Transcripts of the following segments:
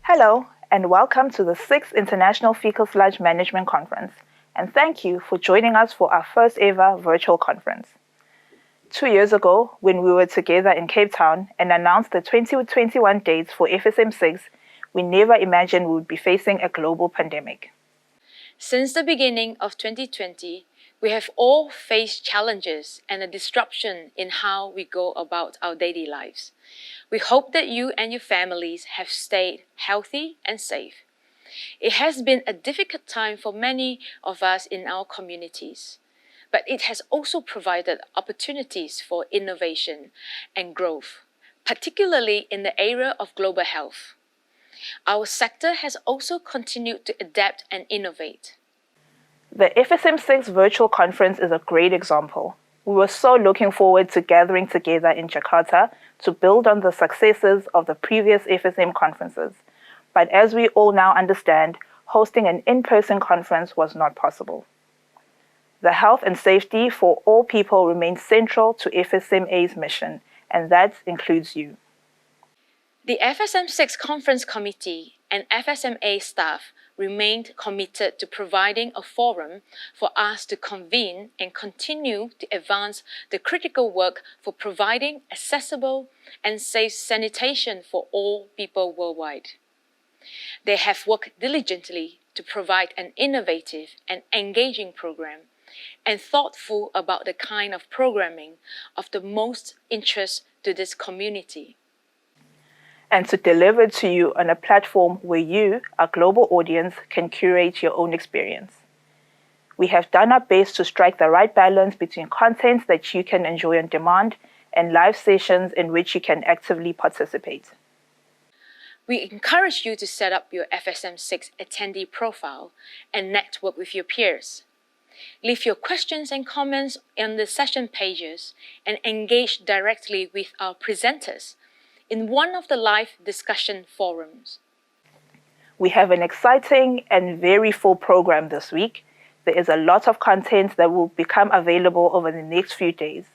Hello, and welcome to the 6th International Fecal Sludge Management Conference, and thank you for joining us for our first ever virtual conference. 2 years ago, when we were together in Cape Town and announced the 2021 dates for FSM6, we never imagined we would be facing a global pandemic. Since the beginning of 2020, we have all faced challenges and a disruption in how we go about our daily lives. We hope that you and your families have stayed healthy and safe. It has been a difficult time for many of us in our communities, but it has also provided opportunities for innovation and growth, particularly in the area of global health. Our sector has also continued to adapt and innovate. The FSM6 virtual conference is a great example. We were so looking forward to gathering together in Jakarta to build on the successes of the previous FSM conferences. But as we all now understand, hosting an in-person conference was not possible. The health and safety for all people remains central to FSMA's mission, and that includes you. The FSM6 Conference Committee and FSMA staff remained committed to providing a forum for us to convene and continue to advance the critical work for providing accessible and safe sanitation for all people worldwide. They have worked diligently to provide an innovative and engaging program and thoughtful about the kind of programming of the most interest to this community. And to deliver to you on a platform where you, our global audience, can curate your own experience. We have done our best to strike the right balance between content that you can enjoy on demand and live sessions in which you can actively participate. We encourage you to set up your FSM6 attendee profile and network with your peers. Leave your questions and comments on the session pages and engage directly with our presenters in one of the live discussion forums. We have an exciting and very full program this week. There is a lot of content that will become available over the next few days.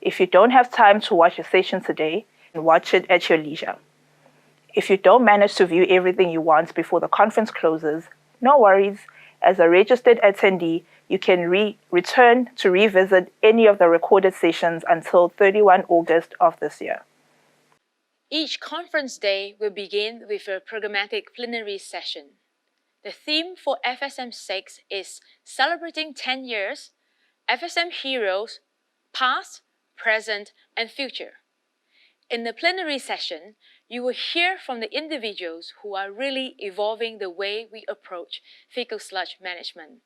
If you don't have time to watch a session today, watch it at your leisure. If you don't manage to view everything you want before the conference closes, no worries. As a registered attendee, you can return to revisit any of the recorded sessions until 31 August of this year. Each conference day will begin with a programmatic plenary session. The theme for FSM6 is Celebrating 10 Years, FSM Heroes, Past, Present, and Future. In the plenary session, you will hear from the individuals who are really evolving the way we approach fecal sludge management.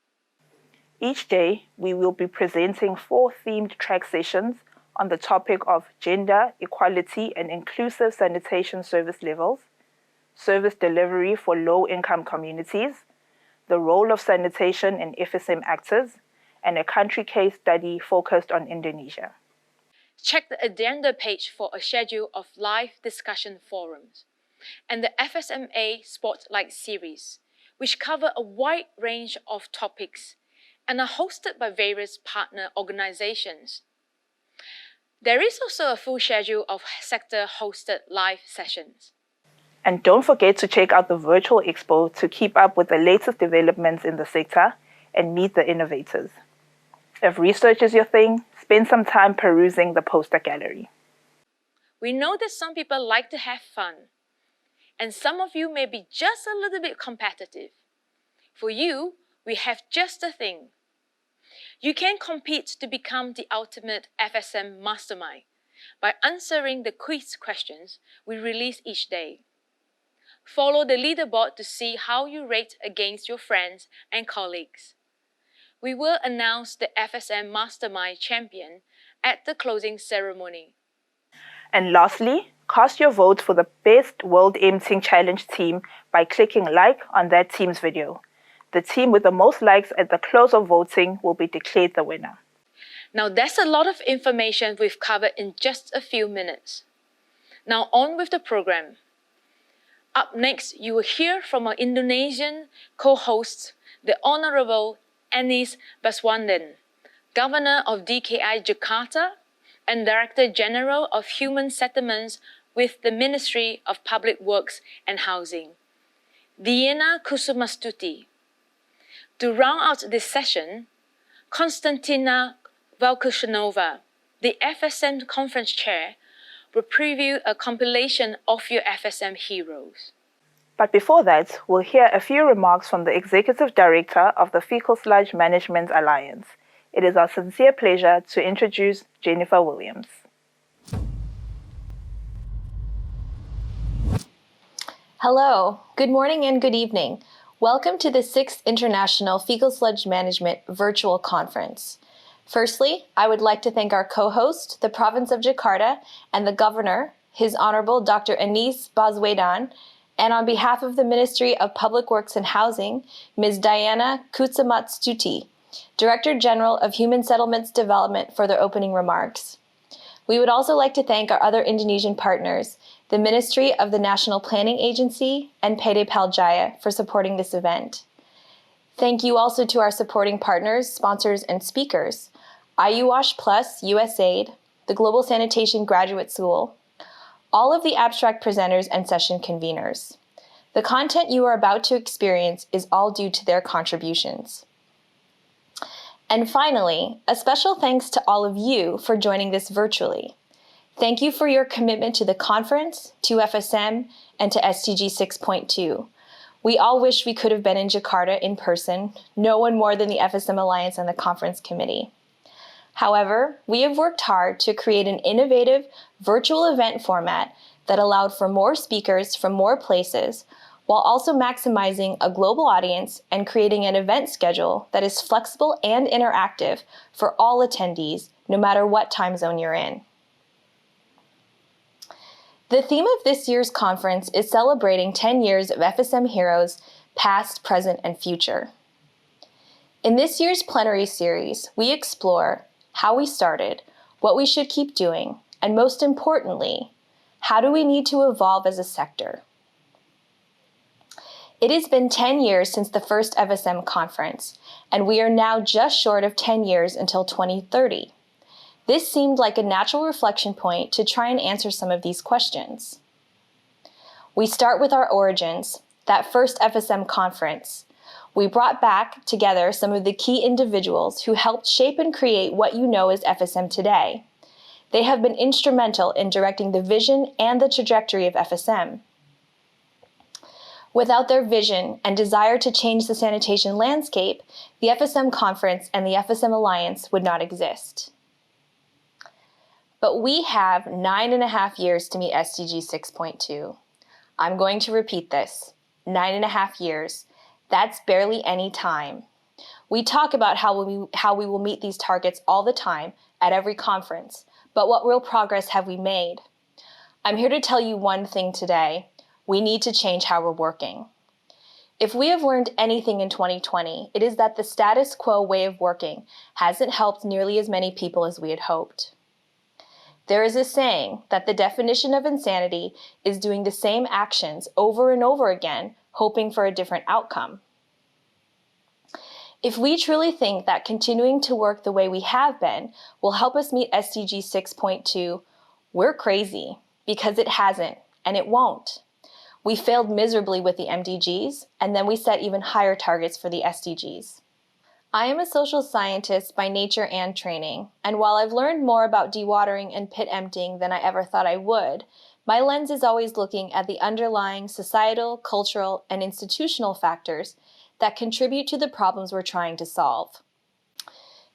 Each day, we will be presenting 4 themed track sessions on the topic of gender, equality, and inclusive sanitation service levels, service delivery for low-income communities, the role of sanitation in FSM actors, and a country case study focused on Indonesia. Check the agenda page for a schedule of live discussion forums and the FSMA Spotlight series, which cover a wide range of topics and are hosted by various partner organizations. There is also a full schedule of sector-hosted live sessions. And don't forget to check out the virtual expo to keep up with the latest developments in the sector and meet the innovators. If research is your thing, spend some time perusing the poster gallery. We know that some people like to have fun, and some of you may be just a little bit competitive. For you, we have just the thing. You can compete to become the ultimate FSM mastermind by answering the quiz questions we release each day. Follow the leaderboard to see how you rate against your friends and colleagues. We will announce the FSM Mastermind champion at the closing ceremony. And lastly, cast your vote for the best World Emptying Challenge team by clicking like on that team's video. The team with the most likes at the close of voting will be declared the winner. Now that's a lot of information we've covered in just a few minutes. Now on with the program. Up next, you will hear from our Indonesian co-host, the Honorable Anies Baswedan, Governor of DKI Jakarta and Director General of Human Settlements with the Ministry of Public Works and Housing. Diana Kusumastuti. To round out this session, Konstantina Velkushanova, the FSM Conference Chair, will preview a compilation of your FSM heroes. But before that, we'll hear a few remarks from the Executive Director of the Fecal Sludge Management Alliance. It is our sincere pleasure to introduce Jennifer Williams. Hello, good morning and good evening. Welcome to the 6th International Fecal Sludge Management Virtual Conference. Firstly, I would like to thank our co-host, the Province of Jakarta, and the Governor, His Honorable Dr. Anis Baswedan, and on behalf of the Ministry of Public Works and Housing, Ms. Diana Kusumastuti, Director General of Human Settlements Development, for their opening remarks. We would also like to thank our other Indonesian partners, the Ministry of the National Planning Agency and PD Paljaya, for supporting this event. Thank you also to our supporting partners, sponsors, and speakers, IUWASH Plus USAID, the Global Sanitation Graduate School, all of the abstract presenters and session conveners. The content you are about to experience is all due to their contributions. And finally, a special thanks to all of you for joining this virtually. Thank you for your commitment to the conference, to FSM, and to SDG 6.2. We all wish we could have been in Jakarta in person, no one more than the FSM Alliance and the conference committee. However, we have worked hard to create an innovative virtual event format that allowed for more speakers from more places, while also maximizing a global audience and creating an event schedule that is flexible and interactive for all attendees, no matter what time zone you're in. The theme of this year's conference is celebrating 10 years of FSM Heroes, past, present, and future. In this year's plenary series, we explore how we started, what we should keep doing, and most importantly, how do we need to evolve as a sector? It has been 10 years since the first FSM conference, and we are now just short of 10 years until 2030. This seemed like a natural reflection point to try and answer some of these questions. We start with our origins, that first FSM conference. We brought back together some of the key individuals who helped shape and create what you know as FSM today. They have been instrumental in directing the vision and the trajectory of FSM. Without their vision and desire to change the sanitation landscape, the FSM Conference and the FSM Alliance would not exist. But we have 9.5 years to meet SDG 6.2. I'm going to repeat this, 9.5 years. That's barely any time. We talk about how we will meet these targets all the time at every conference, but what real progress have we made? I'm here to tell you one thing today. We need to change how we're working. If we have learned anything in 2020, it is that the status quo way of working hasn't helped nearly as many people as we had hoped. There is a saying that the definition of insanity is doing the same actions over and over again, hoping for a different outcome. If we truly think that continuing to work the way we have been will help us meet SDG 6.2, we're crazy, because it hasn't, and it won't. We failed miserably with the MDGs, and then we set even higher targets for the SDGs. I am a social scientist by nature and training, and while I've learned more about dewatering and pit emptying than I ever thought I would, my lens is always looking at the underlying societal, cultural, and institutional factors that contribute to the problems we're trying to solve.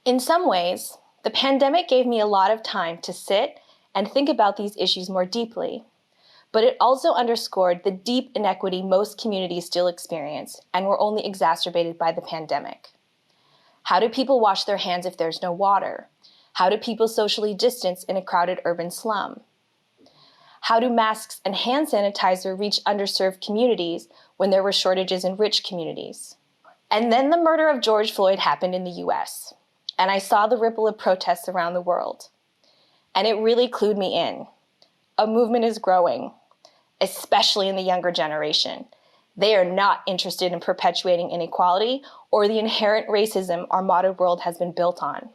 In some ways, the pandemic gave me a lot of time to sit and think about these issues more deeply, but it also underscored the deep inequity most communities still experience and were only exacerbated by the pandemic. How do people wash their hands if there's no water? How do people socially distance in a crowded urban slum? How do masks and hand sanitizer reach underserved communities when there were shortages in rich communities? And then the murder of George Floyd happened in the US, and I saw the ripple of protests around the world. And it really clued me in. A movement is growing, especially in the younger generation. They are not interested in perpetuating inequality or the inherent racism our modern world has been built on.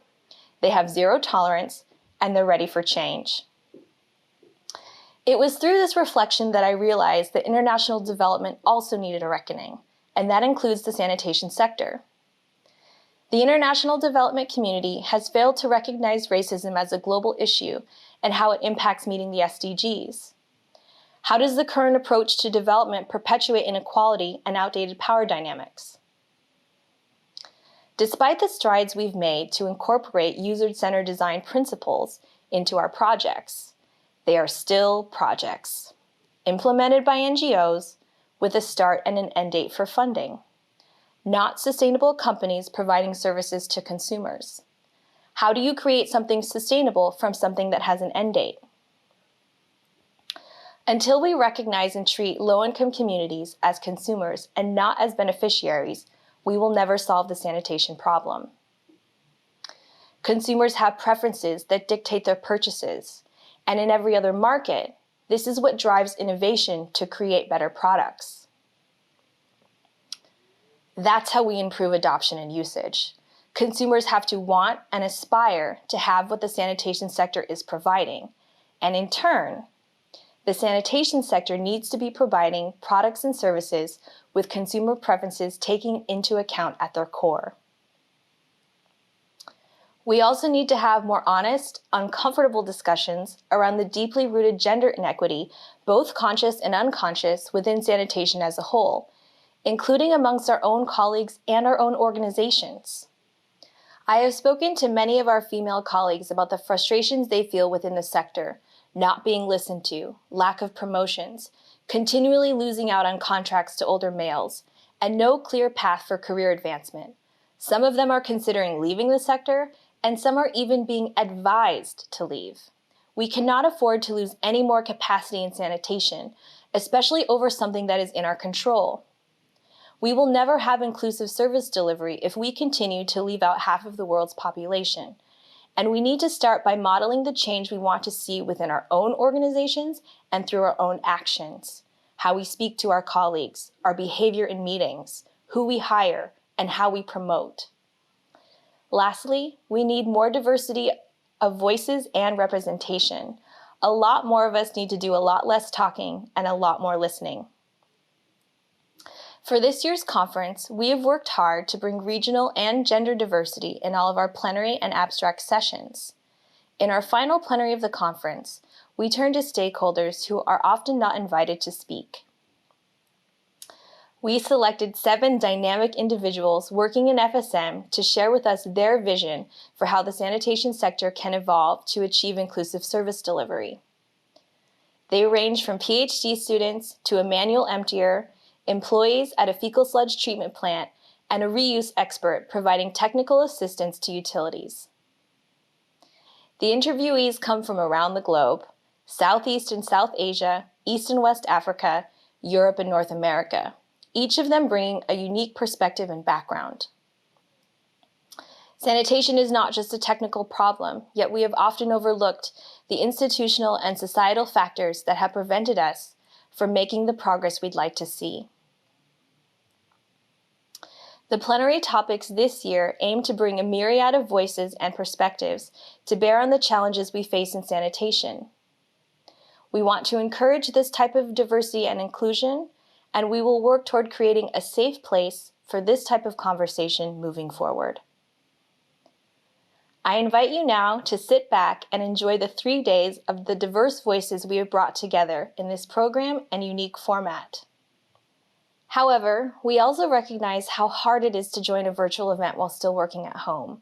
They have zero tolerance, and they're ready for change. It was through this reflection that I realized that international development also needed a reckoning, and that includes the sanitation sector. The international development community has failed to recognize racism as a global issue and how it impacts meeting the SDGs. How does the current approach to development perpetuate inequality and outdated power dynamics? Despite the strides we've made to incorporate user-centered design principles into our projects, they are still projects, implemented by NGOs with a start and an end date for funding, not sustainable companies providing services to consumers. How do you create something sustainable from something that has an end date? Until we recognize and treat low-income communities as consumers and not as beneficiaries, we will never solve the sanitation problem. Consumers have preferences that dictate their purchases, and in every other market, this is what drives innovation to create better products. That's how we improve adoption and usage. Consumers have to want and aspire to have what the sanitation sector is providing, and in turn, the sanitation sector needs to be providing products and services with consumer preferences taken into account at their core. We also need to have more honest, uncomfortable discussions around the deeply rooted gender inequity, both conscious and unconscious, within sanitation as a whole, including amongst our own colleagues and our own organizations. I have spoken to many of our female colleagues about the frustrations they feel within the sector, not being listened to, lack of promotions, continually losing out on contracts to older males, and no clear path for career advancement. Some of them are considering leaving the sector, and some are even being advised to leave. We cannot afford to lose any more capacity in sanitation, especially over something that is in our control. We will never have inclusive service delivery if we continue to leave out half of the world's population. And we need to start by modeling the change we want to see within our own organizations and through our own actions, how we speak to our colleagues, our behavior in meetings, who we hire, and how we promote. Lastly, we need more diversity of voices and representation. A lot more of us need to do a lot less talking and a lot more listening. For this year's conference, we have worked hard to bring regional and gender diversity in all of our plenary and abstract sessions. In our final plenary of the conference, we turn to stakeholders who are often not invited to speak. We selected 7 dynamic individuals working in FSM to share with us their vision for how the sanitation sector can evolve to achieve inclusive service delivery. They range from PhD students to a manual emptier, employees at a fecal sludge treatment plant, and a reuse expert providing technical assistance to utilities. The interviewees come from around the globe, Southeast and South Asia, East and West Africa, Europe and North America, each of them bringing a unique perspective and background. Sanitation is not just a technical problem, yet we have often overlooked the institutional and societal factors that have prevented us from making the progress we'd like to see. The plenary topics this year aim to bring a myriad of voices and perspectives to bear on the challenges we face in sanitation. We want to encourage this type of diversity and inclusion, and we will work toward creating a safe place for this type of conversation moving forward. I invite you now to sit back and enjoy the 3 days of the diverse voices we have brought together in this program and unique format. However, we also recognize how hard it is to join a virtual event while still working at home.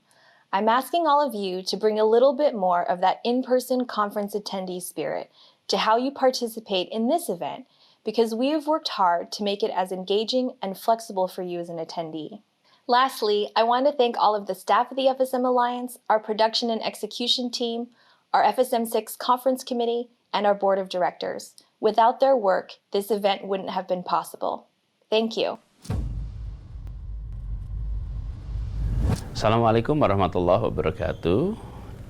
I'm asking all of you to bring a little bit more of that in-person conference attendee spirit to how you participate in this event, because we have worked hard to make it as engaging and flexible for you as an attendee. Lastly, I want to thank all of the staff of the FSM Alliance, our production and execution team, our FSM6 Conference Committee, and our Board of Directors. Without their work, this event wouldn't have been possible. Thank you. Assalamualaikum warahmatullahi wabarakatuh.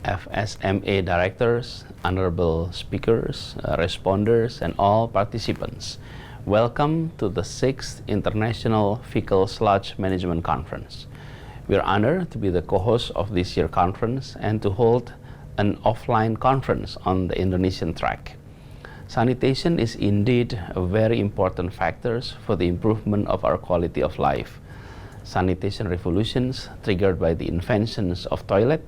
FSMA directors, honorable speakers, responders, and all participants. Welcome to the 6th International Fecal Sludge Management Conference. We are honored to be the co-host of this year's conference and to hold an offline conference on the Indonesian track. Sanitation is indeed a very important factor for the improvement of our quality of life. Sanitation revolutions triggered by the inventions of toilet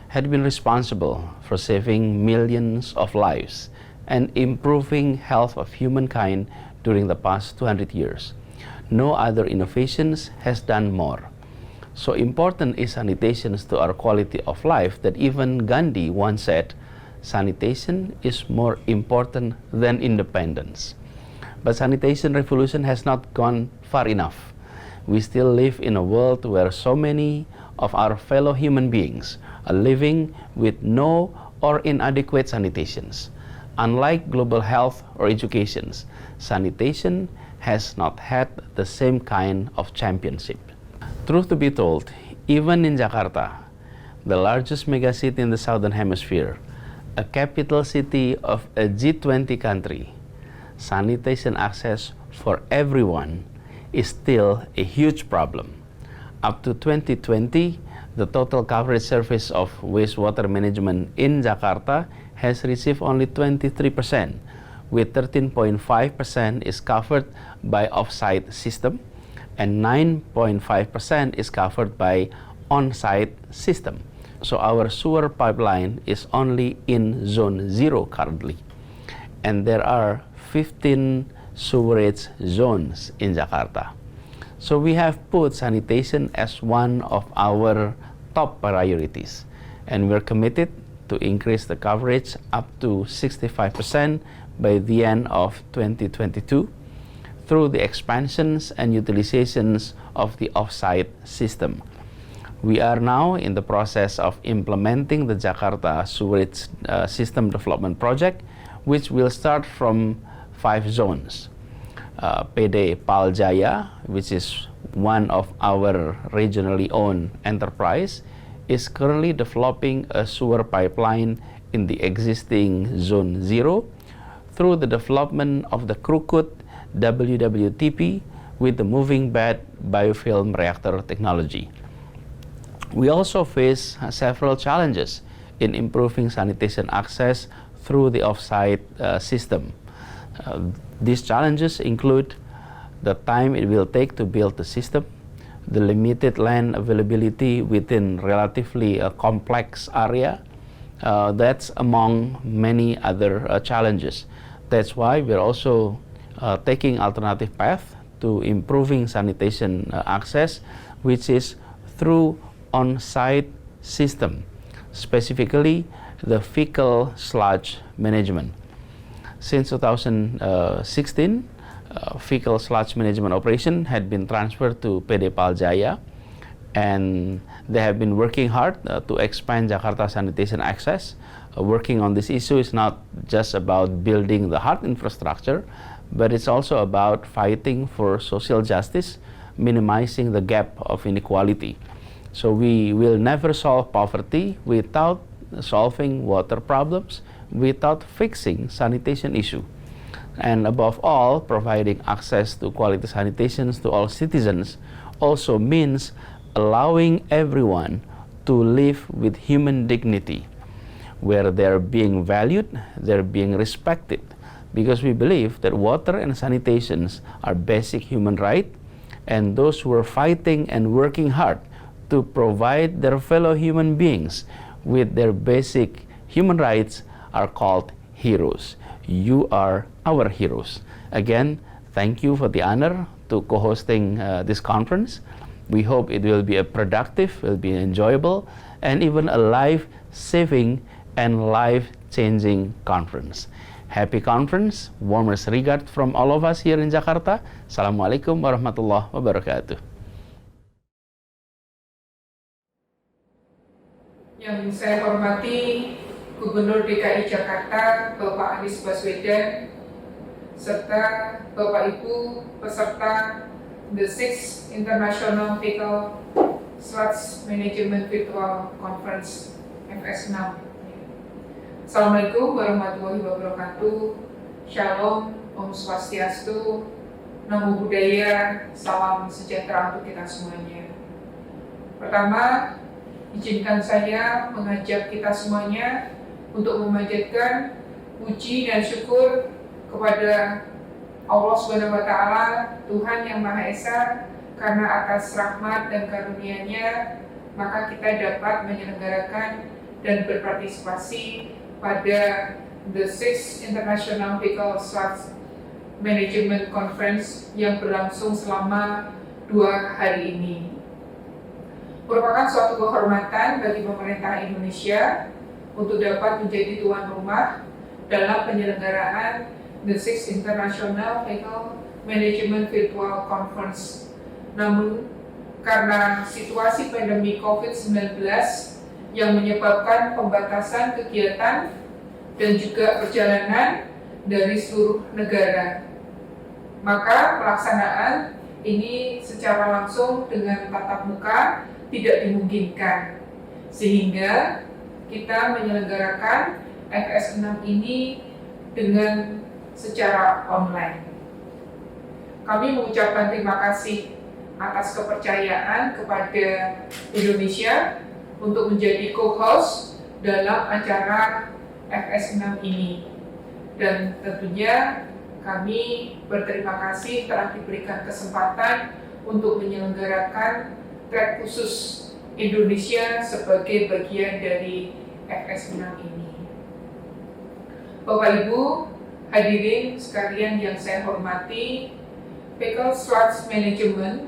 had been responsible for saving millions of lives and improving health of humankind during the past 200 years. No other innovations has done more. So important is sanitation to our quality of life that even Gandhi once said, sanitation is more important than independence. But sanitation revolution has not gone far enough. We still live in a world where so many of our fellow human beings are living with no or inadequate sanitations. Unlike global health or education, sanitation has not had the same kind of championship. Truth to be told, even in Jakarta, the largest megacity in the Southern Hemisphere, a capital city of a G20 country, sanitation access for everyone is still a huge problem. Up to 2020, the total coverage surface of wastewater management in Jakarta has received only 23%, with 13.5% is covered by off-site system and 9.5% is covered by on-site system. So our sewer pipeline is only in zone 0 currently, and there are 15 sewerage zones in Jakarta. So we have put sanitation as one of our top priorities, and we're committed to increase the coverage up to 65% by the end of 2022 through the expansions and utilizations of the off-site system. We are now in the process of implementing the Jakarta Sewerage System Development Project, which will start from 5 zones. PD Paljaya, which is one of our regionally owned enterprise, is currently developing a sewer pipeline in the existing Zone 0 through the development of the Krukut WWTP with the moving bed biofilm reactor technology. We also face several challenges in improving sanitation access through the off-site system. These challenges include the time it will take to build the system, the limited land availability within relatively complex area. That's among many other challenges. That's why we're also taking alternative path to improving sanitation access, which is through on-site system, specifically the fecal sludge management. Since 2016, fecal sludge management operation had been transferred to PD Paljaya, and they have been working hard to expand Jakarta sanitation access. Working on this issue is not just about building the hard infrastructure, but it's also about fighting for social justice, minimizing the gap of inequality. So we will never solve poverty without solving water problems, without fixing sanitation issue. And above all, providing access to quality sanitation to all citizens also means allowing everyone to live with human dignity, where they're being valued, they're being respected, because we believe that water and sanitation are basic human rights, and those who are fighting and working hard to provide their fellow human beings with their basic human rights are called heroes. You are our heroes. Again, thank you for the honor to co-hosting this conference. We hope it will be a productive, will be enjoyable, and even a life-saving and life-changing conference. Happy conference, warmest regard from all of us here in Jakarta. Assalamualaikum warahmatullahi wabarakatuh. Yang saya hormati Gubernur DKI Jakarta Bapak Anies Baswedan, serta Bapak Ibu peserta the 6th International Fecal Sludge Management Virtual Conference FS6. Assalamualaikum warahmatullahi wabarakatuh. Shalom, Om Swastiastu, Namo Buddhaya, salam sejahtera untuk kita semuanya. Pertama, izinkan saya mengajak kita semuanya untuk memanjatkan puji dan syukur kepada Allah Subhanahu wa Ta'ala, Tuhan yang Maha Esa, karena atas rahmat dan karunia-Nya, maka kita dapat menyelenggarakan dan berpartisipasi pada the 6th International Vehicle Slots Management Conference yang berlangsung selama 2 hari ini. Merupakan suatu kehormatan bagi pemerintah Indonesia untuk dapat menjadi tuan rumah dalam penyelenggaraan the 6th International Vehicle Management Virtual Conference. Namun, karena situasi pandemi COVID-19 yang menyebabkan pembatasan kegiatan dan juga perjalanan dari seluruh negara, maka pelaksanaan ini secara langsung dengan tatap muka tidak dimungkinkan, sehingga kita menyelenggarakan FS6 ini dengan secara online. Kami mengucapkan terima kasih atas kepercayaan kepada Indonesia untuk menjadi co-host dalam acara FS6 ini. Dan tentunya kami berterima kasih telah diberikan kesempatan untuk menyelenggarakan track khusus Indonesia sebagai bagian dari FS6 ini. Bapak Ibu, hadirin sekalian yang saya hormati, Vehicle Slots Management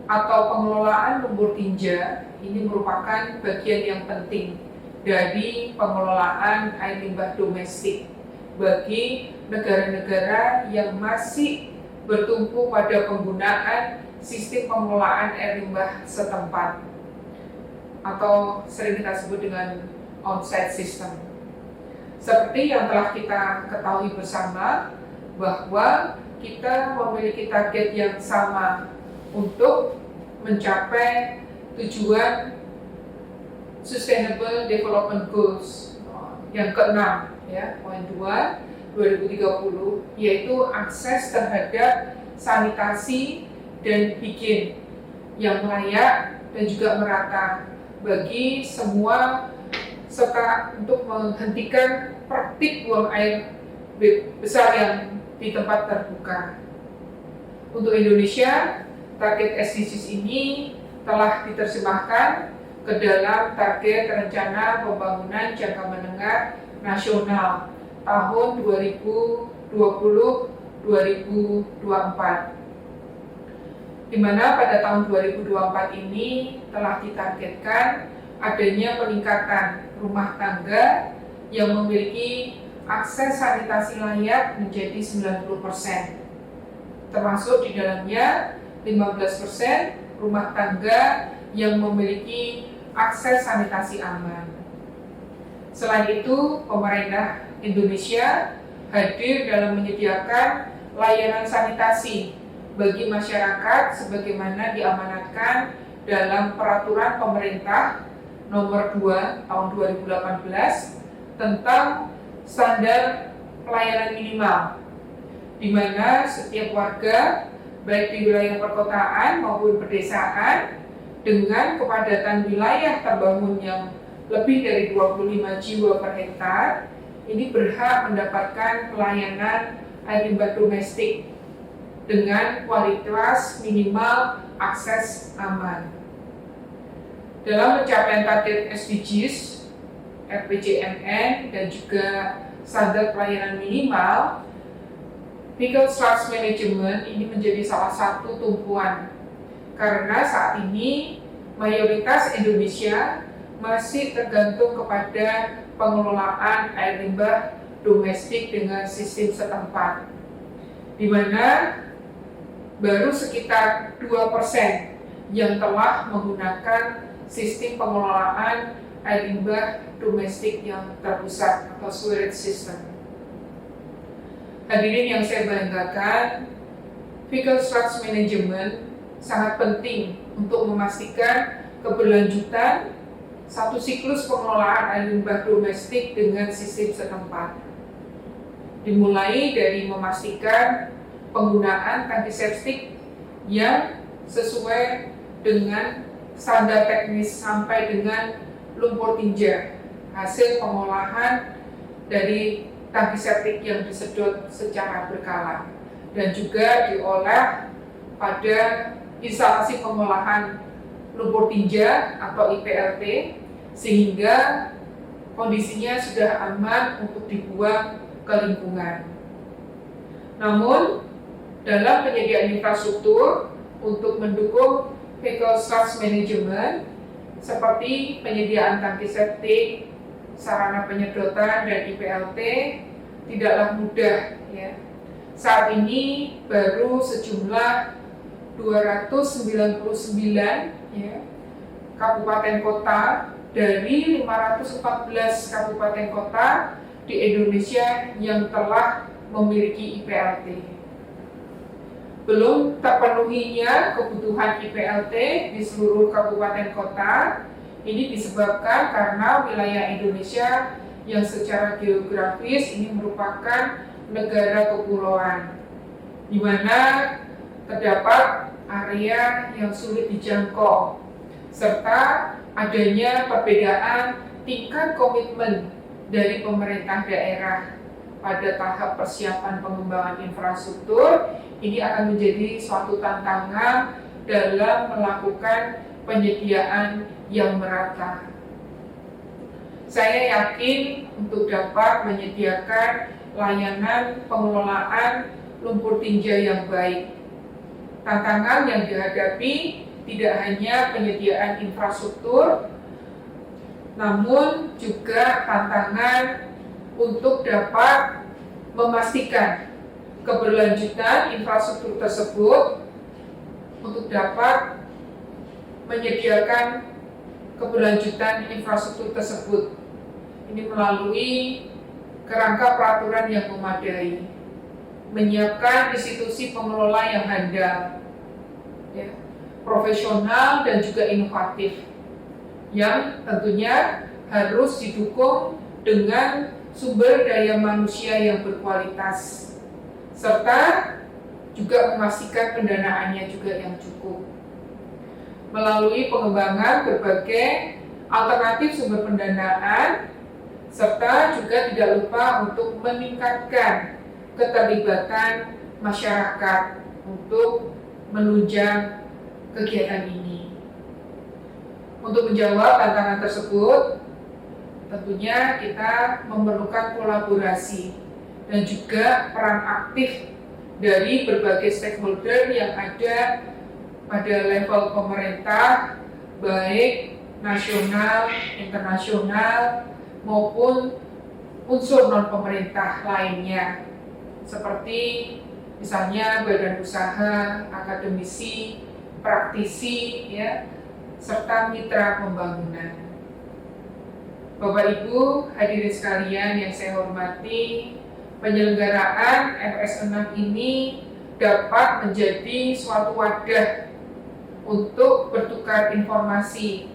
atau pengelolaan lumpur tinja ini merupakan bagian yang penting dari pengelolaan air limbah domestik bagi negara-negara yang masih bertumpu pada penggunaan sistem pengelolaan air limbah setempat atau sering kita sebut dengan on-site system. Seperti yang telah kita ketahui bersama bahwa kita memiliki target yang sama untuk mencapai tujuan Sustainable Development Goals yang ke-6 ya, poin 2 2030, yaitu akses terhadap sanitasi dan higien yang layak dan juga merata bagi semua, serta untuk menghentikan praktik buang air besar yang di tempat terbuka. Untuk Indonesia, target SDGs ini telah diterjemahkan ke dalam target rencana pembangunan jangka menengah nasional tahun 2020-2024, di mana pada tahun 2024 ini telah ditargetkan adanya peningkatan rumah tangga yang memiliki akses sanitasi layak menjadi 90%, termasuk di dalamnya 15% rumah tangga yang memiliki akses sanitasi aman. Selain itu, pemerintah Indonesia hadir dalam menyediakan layanan sanitasi bagi masyarakat sebagaimana diamanatkan dalam peraturan pemerintah nomor 2 tahun 2018 tentang standar pelayanan minimal, di mana setiap warga baik di wilayah perkotaan maupun pedesaan dengan kepadatan wilayah terbangun yang lebih dari 25 jiwa per hektar ini berhak mendapatkan pelayanan air limbah domestik dengan kualitas minimal akses aman. Dalam pencapaian target SDGs, RPJMN dan juga standar pelayanan minimal, Vehicle Slots Management ini menjadi salah satu tumpuan karena saat ini mayoritas Indonesia masih tergantung kepada pengelolaan air limbah domestik dengan sistem setempat, di mana baru sekitar 2% yang telah menggunakan sistem pengelolaan air limbah domestik yang terpusat atau sewage system. Hadirin yang saya banggakan, Vehicle Slots Management sangat penting untuk memastikan keberlanjutan satu siklus pengelolaan air limbah domestik dengan sistem setempat. Dimulai dari memastikan penggunaan tangki septik yang sesuai dengan standar teknis sampai dengan lumpur tinja, hasil pengolahan dari tangki septik yang disedot secara berkala dan juga diolah pada instalasi pengolahan lumpur tinja atau IPLT sehingga kondisinya sudah aman untuk dibuang ke lingkungan. Namun, dalam penyediaan infrastruktur untuk mendukung fecal sludge management seperti penyediaan tangki septik, sarana penyedotan dan IPLT tidaklah mudah ya. Saat ini baru sejumlah 299 ya, kabupaten kota dari 514 kabupaten kota di Indonesia yang telah memiliki IPLT. Belum terpenuhinya kebutuhan IPLT di seluruh kabupaten kota. Ini disebabkan karena wilayah Indonesia yang secara geografis ini merupakan negara kepulauan, di mana terdapat area yang sulit dijangkau, serta adanya perbedaan tingkat komitmen dari pemerintah daerah pada tahap persiapan pengembangan infrastruktur. Ini akan menjadi suatu tantangan dalam melakukan penyediaan yang merata. Saya yakin untuk dapat menyediakan layanan pengelolaan lumpur tinja yang baik. Tantangan yang dihadapi tidak hanya penyediaan infrastruktur, namun juga tantangan untuk dapat memastikan keberlanjutan infrastruktur tersebut untuk dapat menyediakan keberlanjutan infrastruktur tersebut. Ini melalui kerangka peraturan yang memadai, menyiapkan institusi pengelola yang handal, ya, profesional dan juga inovatif, yang tentunya harus didukung dengan sumber daya manusia yang berkualitas, serta juga memastikan pendanaannya juga yang cukup. Melalui pengembangan berbagai alternatif sumber pendanaan, serta juga tidak lupa untuk meningkatkan keterlibatan masyarakat untuk menunjang kegiatan ini. Untuk menjawab tantangan tersebut, tentunya kita memerlukan kolaborasi dan juga peran aktif dari berbagai stakeholder yang ada pada level pemerintah, baik nasional, internasional, maupun unsur non-pemerintah lainnya, seperti misalnya badan usaha, akademisi, praktisi, ya, serta mitra pembangunan. Bapak Ibu hadirin sekalian yang saya hormati, penyelenggaraan FSM ini dapat menjadi suatu wadah untuk bertukar informasi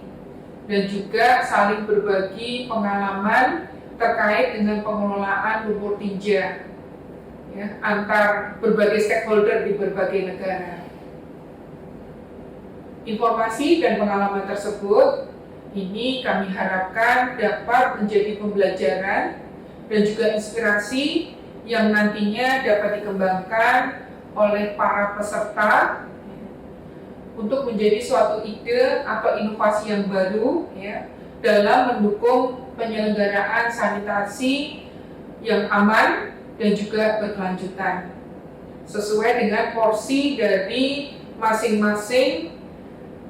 dan juga saling berbagi pengalaman terkait dengan pengelolaan lumpur tinja, ya, antar berbagai stakeholder di berbagai negara. Informasi dan pengalaman tersebut ini kami harapkan dapat menjadi pembelajaran dan juga inspirasi yang nantinya dapat dikembangkan oleh para peserta untuk menjadi suatu ide atau inovasi yang baru, ya, dalam mendukung penyelenggaraan sanitasi yang aman dan juga berkelanjutan sesuai dengan porsi dari masing-masing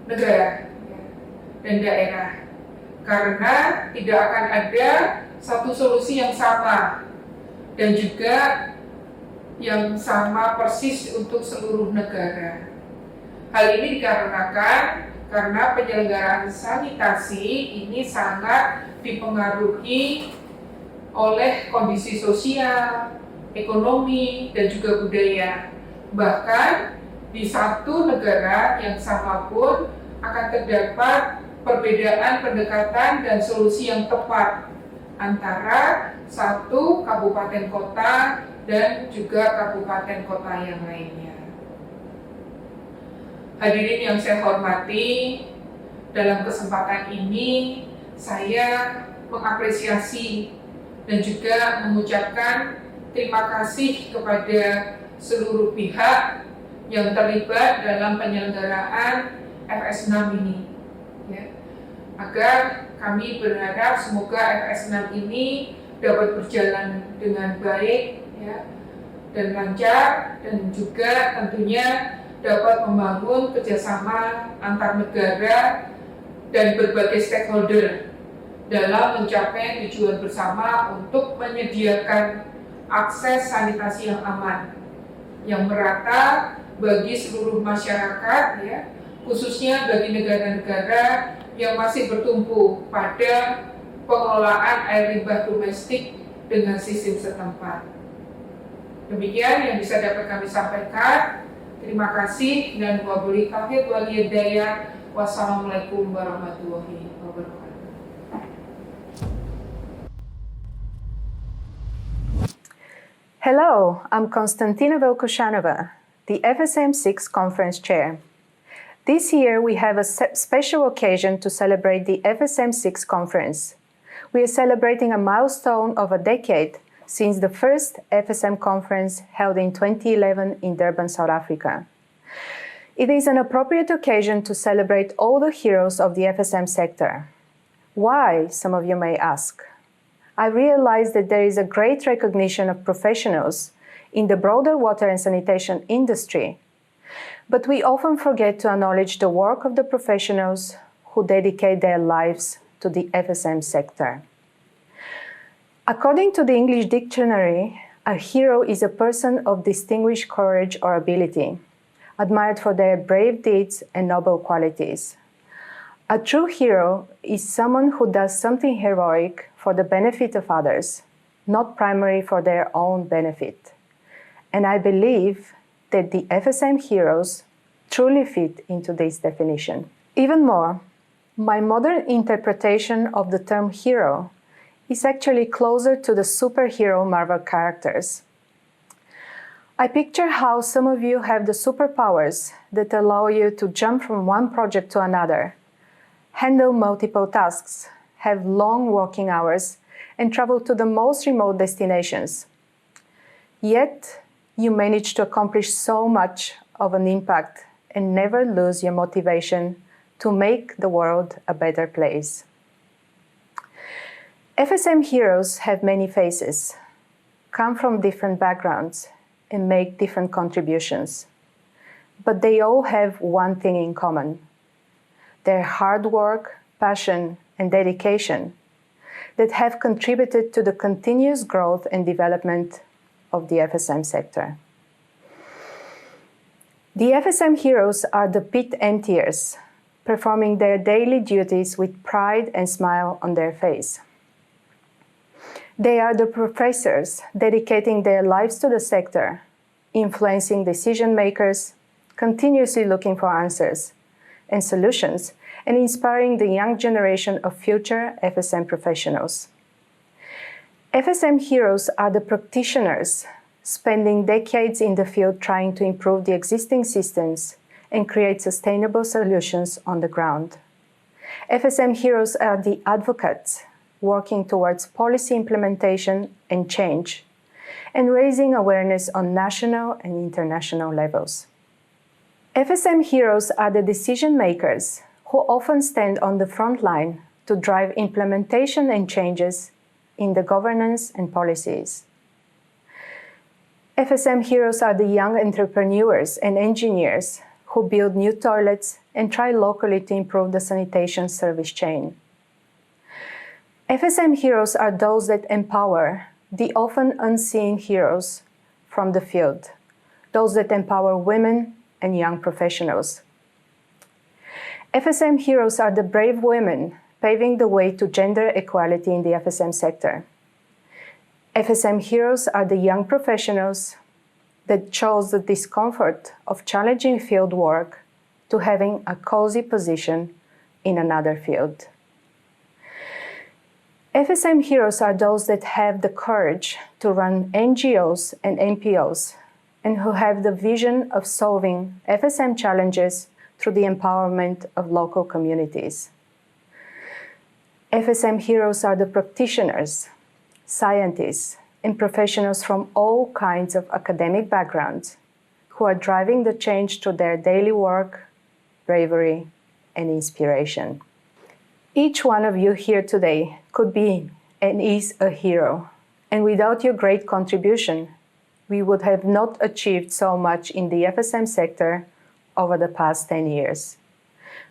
negara dan daerah, karena tidak akan ada satu solusi yang sama dan juga yang sama persis untuk seluruh negara. Hal ini dikarenakan karena penyelenggaraan sanitasi ini sangat dipengaruhi oleh kondisi sosial, ekonomi, dan juga budaya. Bahkan di satu negara yang sama pun akan terdapat perbedaan pendekatan dan solusi yang tepat antara satu kabupaten kota dan juga kabupaten kota yang lainnya. Hadirin yang saya hormati, dalam kesempatan ini saya mengapresiasi dan juga mengucapkan terima kasih kepada seluruh pihak yang terlibat dalam penyelenggaraan FS6 ini. Ya. Agar kami berharap semoga FS6 ini dapat berjalan dengan baik, ya, dan lancar, dan juga tentunya dapat membangun kerjasama antar negara dan berbagai stakeholder dalam mencapai tujuan bersama untuk menyediakan akses sanitasi yang aman, yang merata bagi seluruh masyarakat, ya, khususnya bagi negara-negara yang masih bertumpu pada pengelolaan air limbah domestik dengan sistem setempat. Demikian yang bisa dapat kami sampaikan. Terima kasih dan wabillahi taufiq wal hidayah. Wassalamualaikum warahmatullahi wabarakatuh. Hello, I'm Konstantina Velkushanova, the FSM6 Conference Chair. This year we have a special occasion to celebrate the FSM6 Conference. We are celebrating a milestone of a decade since the first FSM conference held in 2011 in Durban, South Africa. It is an appropriate occasion to celebrate all the heroes of the FSM sector. Why, some of you may ask? I realize that there is a great recognition of professionals in the broader water and sanitation industry, but we often forget to acknowledge the work of the professionals who dedicate their lives to the FSM sector. According to the English dictionary, a hero is a person of distinguished courage or ability, admired for their brave deeds and noble qualities. A true hero is someone who does something heroic for the benefit of others, not primarily for their own benefit. And I believe that the FSM heroes truly fit into this definition. Even more, my modern interpretation of the term hero is actually closer to the superhero Marvel characters. I picture how some of you have the superpowers that allow you to jump from one project to another, handle multiple tasks, have long working hours, and travel to the most remote destinations. Yet, you manage to accomplish so much of an impact and never lose your motivation to make the world a better place. FSM heroes have many faces, come from different backgrounds, and make different contributions. But they all have one thing in common: their hard work, passion, and dedication that have contributed to the continuous growth and development of the FSM sector. The FSM heroes are the pit emptiers, performing their daily duties with pride and smile on their face. They are the professors dedicating their lives to the sector, influencing decision makers, continuously looking for answers and solutions, and inspiring the young generation of future FSM professionals. FSM heroes are the practitioners spending decades in the field trying to improve the existing systems and create sustainable solutions on the ground. FSM heroes are the advocates working towards policy implementation and change, and raising awareness on national and international levels. FSM heroes are the decision makers who often stand on the front line to drive implementation and changes in the governance and policies. FSM heroes are the young entrepreneurs and engineers who build new toilets and try locally to improve the sanitation service chain. FSM heroes are those that empower the often unseen heroes from the field, those that empower women and young professionals. FSM heroes are the brave women paving the way to gender equality in the FSM sector. FSM heroes are the young professionals that chose the discomfort of challenging field work to having a cozy position in another field. FSM heroes are those that have the courage to run NGOs and NPOs and who have the vision of solving FSM challenges through the empowerment of local communities. FSM heroes are the practitioners scientists, and professionals from all kinds of academic backgrounds who are driving the change through their daily work, bravery, and inspiration. Each one of you here today could be and is a hero, and without your great contribution, we would have not achieved so much in the FSM sector over the past 10 years.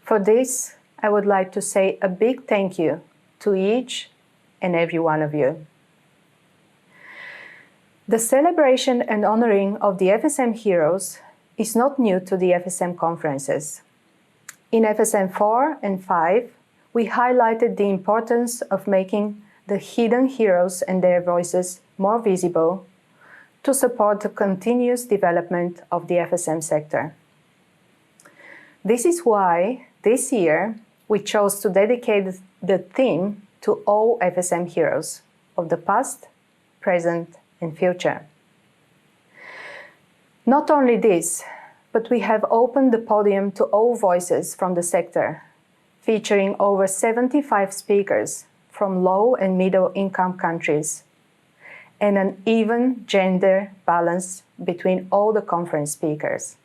For this, I would like to say a big thank you to each and every one of you. The celebration and honoring of the FSM Heroes is not new to the FSM conferences. In FSM 4 and 5, we highlighted the importance of making the hidden heroes and their voices more visible to support the continuous development of the FSM sector. This is why, this year, we chose to dedicate the theme to all FSM heroes of the past, present, and future. Not only this, but we have opened the podium to all voices from the sector, featuring over 75 speakers from low and middle income countries, and an even gender balance between all the conference speakers.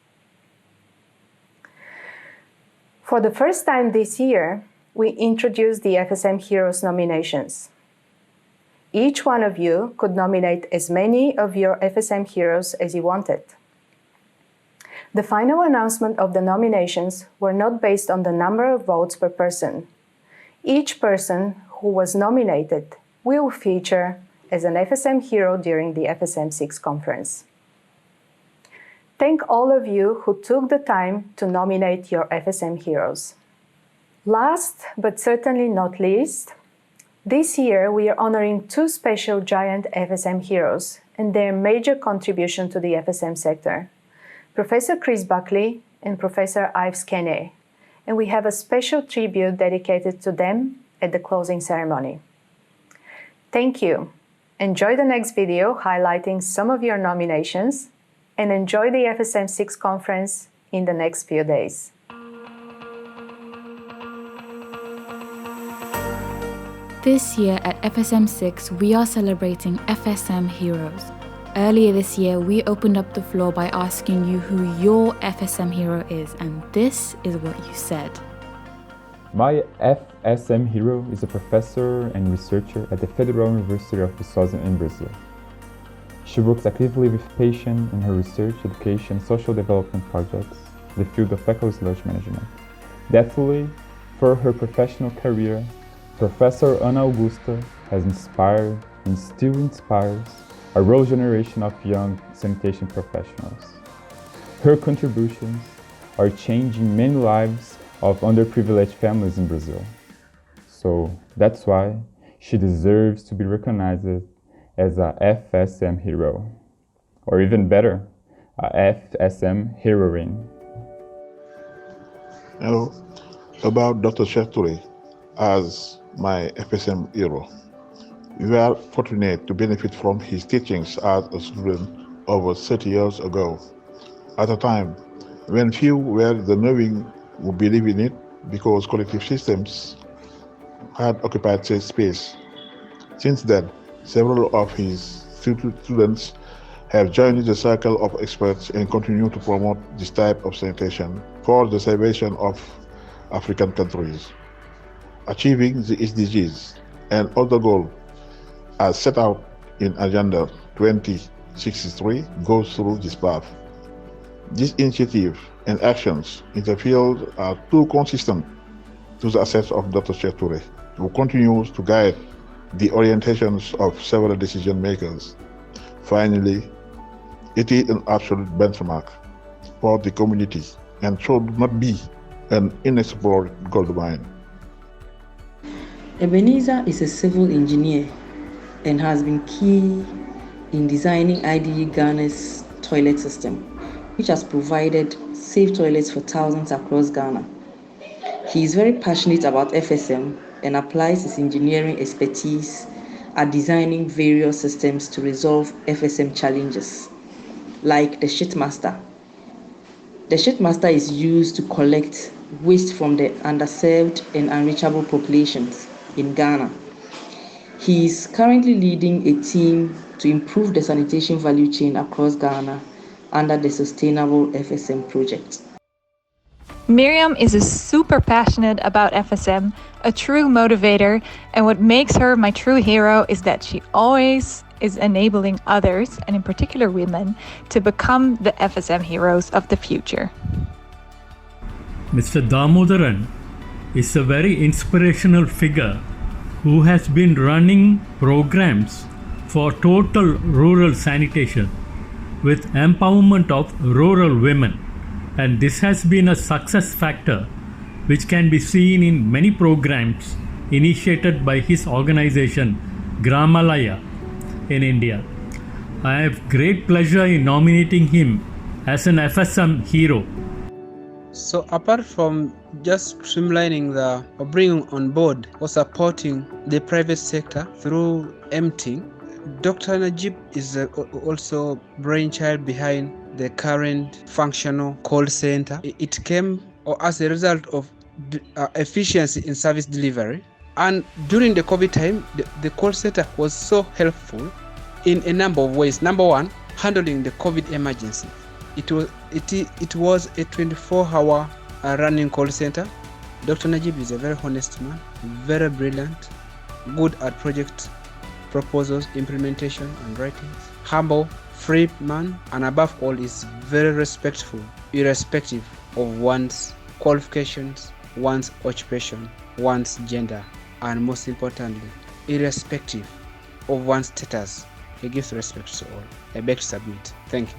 For the first time this year, we introduced the FSM Heroes nominations. Each one of you could nominate as many of your FSM heroes as you wanted. The final announcement of the nominations were not based on the number of votes per person. Each person who was nominated will feature as an FSM hero during the FSM6 conference. Thank all of you who took the time to nominate your FSM heroes. Last, but certainly not least, this year we are honoring two special giant FSM heroes and their major contribution to the FSM sector, Professor Chris Buckley and Professor Ives Kenne, and we have a special tribute dedicated to them at the closing ceremony. Thank you. Enjoy the next video highlighting some of your nominations, and enjoy the FSM6 conference in the next few days. This year at FSM6, we are celebrating FSM Heroes. Earlier this year, we opened up the floor by asking you who your FSM hero is, and this is what you said. My FSM hero is a professor and researcher at the Federal University of Viçosa in Brazil. She works actively with patients in her research, education, and social development projects in the field of catalyse management. Definitely, for her professional career, Professor Ana Augusta has inspired and still inspires a whole generation of young sanitation professionals. Her contributions are changing many lives of underprivileged families in Brazil. So that's why she deserves to be recognized as a FSM hero, or even better, a FSM heroine. Hello, about Dr. Chertouré as my FSM hero. We are fortunate to benefit from his teachings as a student over 30 years ago, at a time when few were the knowing who believe in it because collective systems had occupied safe space. Since then, several of his students have joined the circle of experts and continue to promote this type of sanitation for the salvation of African countries. Achieving the SDGs and other goals as set out in Agenda 2063 goes through this path. This initiative and actions in the field are too consistent to the assets of Dr. Chertouré, who continues to guide the orientations of several decision makers. Finally, it is an absolute benchmark for the community and should not be an inexplored gold mine. Ebenezer is a civil engineer and has been key in designing IDE Ghana's toilet system, which has provided safe toilets for thousands across Ghana. He is very passionate about FSM and applies his engineering expertise at designing various systems to resolve FSM challenges, like the shitmaster. The shitmaster is used to collect waste from the underserved and unreachable populations in Ghana. He is currently leading a team to improve the sanitation value chain across Ghana under the Sustainable FSM project. Miriam is super passionate about FSM, a true motivator, and what makes her my true hero is that she always is enabling others, and in particular women, to become the FSM heroes of the future. Mr. Damodaran is a very inspirational figure who has been running programs for total rural sanitation with empowerment of rural women. And this has been a success factor which can be seen in many programs initiated by his organization Gramalaya in India. I have great pleasure in nominating him as an FSM hero. So apart from just streamlining or bringing on board or supporting the private sector through emptying, Dr. Najib is also brainchild behind the current functional call center. It came as a result of efficiency in service delivery. And during the COVID time, the call center was so helpful in a number of ways. Number one, handling the COVID emergency. It was a 24-hour running call center. Dr. Najib is a very honest man, very brilliant, good at project proposals, implementation, and writings. Humble, free man, and above all is very respectful, irrespective of one's qualifications, one's occupation, one's gender, and most importantly, irrespective of one's status. He gives respect to all. I beg to submit. Thank you.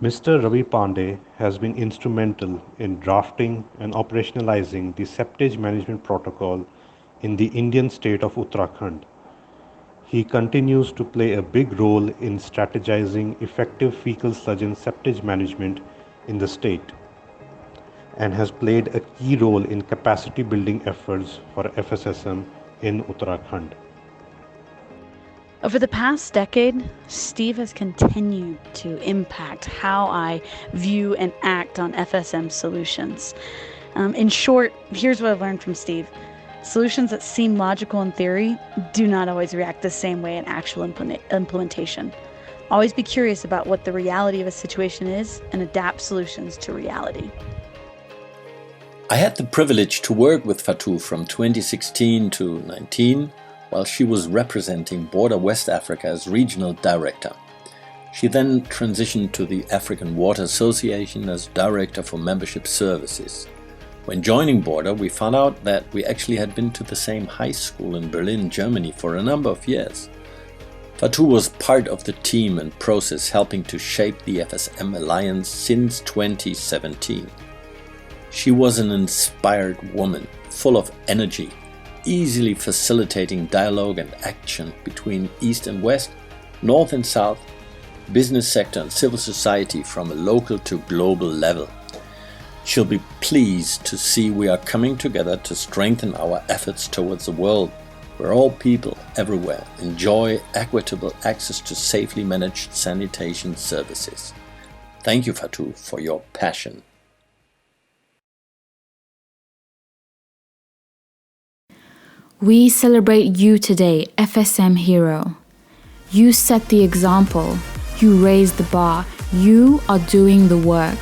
Mr. Ravi Pandey has been instrumental in drafting and operationalizing the septage management protocol in the Indian state of Uttarakhand. He continues to play a big role in strategizing effective fecal sludge and septage management in the state and has played a key role in capacity building efforts for FSSM in Uttarakhand. Over the past decade, Steve has continued to impact how I view and act on FSM solutions. In short, here's what I've learned from Steve. Solutions that seem logical in theory do not always react the same way in actual implementation. Always be curious about what the reality of a situation is and adapt solutions to reality. I had the privilege to work with Fatou from 2016 to 19 while she was representing Border West Africa as Regional Director. She then transitioned to the African Water Association as Director for Membership Services. When joining Border, we found out that we actually had been to the same high school in Berlin, Germany for a number of years. Fatou was part of the team and process helping to shape the FSM Alliance since 2017. She was an inspired woman, full of energy, easily facilitating dialogue and action between East and West, North and South, business sector and civil society from a local to global level. She'll be pleased to see we are coming together to strengthen our efforts towards a world where all people everywhere enjoy equitable access to safely managed sanitation services. Thank you, Fatou, for your passion. We celebrate you today, FSM Hero. You set the example. You raised the bar. You are doing the work.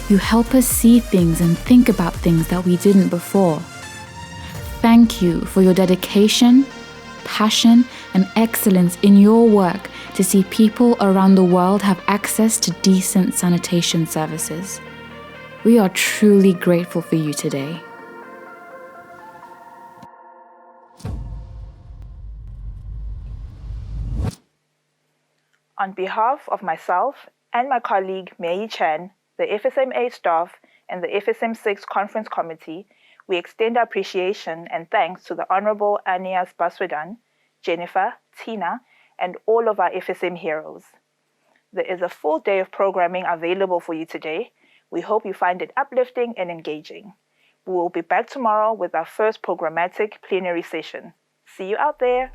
You help us see things and think about things that we didn't before. Thank you for your dedication, passion, and excellence in your work to see people around the world have access to decent sanitation services. We are truly grateful for you today. On behalf of myself and my colleague Mei Chen, the FSMA staff, and the FSM6 Conference Committee, we extend our appreciation and thanks to the Honorable Anias Baswedan, Jennifer, Tina, and all of our FSM heroes. There is a full day of programming available for you today. We hope you find it uplifting and engaging. We will be back tomorrow with our first programmatic plenary session. See you out there.